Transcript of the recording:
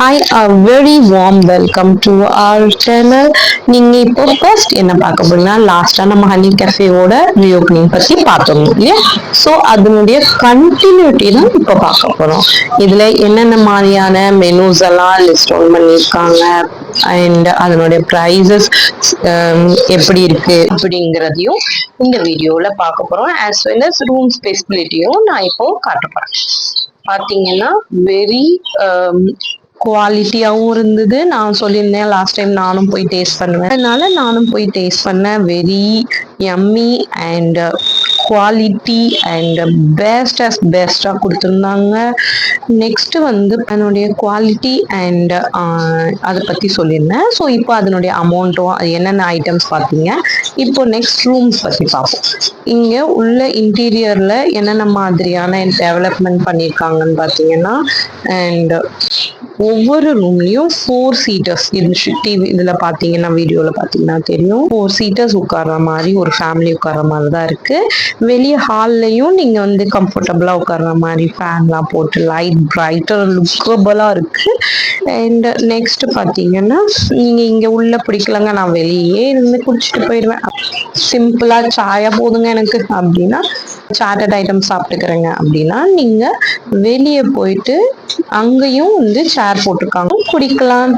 Hi, a very warm welcome to our channel. நீங்க இப்போ first என்ன பார்க்க போறீங்கன்னா லாஸ்டா நம்ம ஹனி கஃபேவோட ரீஓப்பனிங் பத்தி பார்த்தோம் இல்லையா? ஸோ அதனுடைய கண்டினியூட்டி தான் இப்போ பார்க்க போறோம். இதுல என்னென்ன மாதிரியான மெனூஸ் எல்லாம் லிஸ்ட் டவுன் பண்ணியிருக்காங்க அண்ட் அதனுடைய ப்ரைஸஸ் எப்படி இருக்கு அப்படிங்கிறதையும் இந்த வீடியோல பார்க்க போறோம். ஆஸ் வெல் அஸ் ரூம் ஃபெசிலிட்டியும் நான் இப்போ காட்ட போறேன். பாத்தீங்கன்னா வெரி குவாலிட்டியாகவும் இருந்தது. நான் சொல்லியிருந்தேன் லாஸ்ட் டைம் நானும் போய் டேஸ்ட் பண்ணுவேன், அதனால நானும் போய் டேஸ்ட் பண்ணேன். Very yummy and quality and பெஸ்ட்டாக கொடுத்துருந்தாங்க. நெக்ஸ்ட் வந்து அதனுடைய குவாலிட்டி அண்ட் அதை பற்றி சொல்லியிருந்தேன். ஸோ இப்போ அதனுடைய அமௌண்ட்டும் அது என்னென்ன ஐட்டம்ஸ் பார்த்தீங்க. இப்போ நெக்ஸ்ட் ரூம்ஸ் பற்றி பார்ப்போம். இங்கே உள்ள இன்டீரியரில் என்னென்ன மாதிரியான டெவலப்மெண்ட் பண்ணியிருக்காங்கன்னு பார்த்தீங்கன்னா, அண்ட் ஒவ்வொரு ரூம்லயும் 4 சீட்டர்ஸ் இதுல பாத்தீங்கன்னா வீடியோல பாத்தீங்கன்னா தெரியும், 4 சீட்டர்ஸ் உட்கார்ற மாதிரி ஒரு ஃபேமிலி உட்கார்ற மாதிரி தான் இருக்கு. வெளியே ஹால்லையும் நீங்க வந்து கம்ஃபர்டபுளா உட்கார்ற மாதிரி ஃபேன்லாம் போட்டு லைட் பிரைட்டர் லுக்கபிளா இருக்கு. அண்ட் நெக்ஸ்ட் பாத்தீங்கன்னா, நீங்க இங்க உள்ள பிடிக்கலங்க நான் வெளியே இருந்து குடிச்சிட்டு போயிடுவேன், சிம்பிளா சாயா போதுங்க எனக்கு அப்படின்னா, சார்ட்டட் ஐட்டம் சாப்பிட்டுக்கிறேங்க அப்படின்னா நீங்க வெளியே போயிட்டு அங்கேயும் வந்து சேர் போட்டிருக்காங்க, குடிக்கலாம்.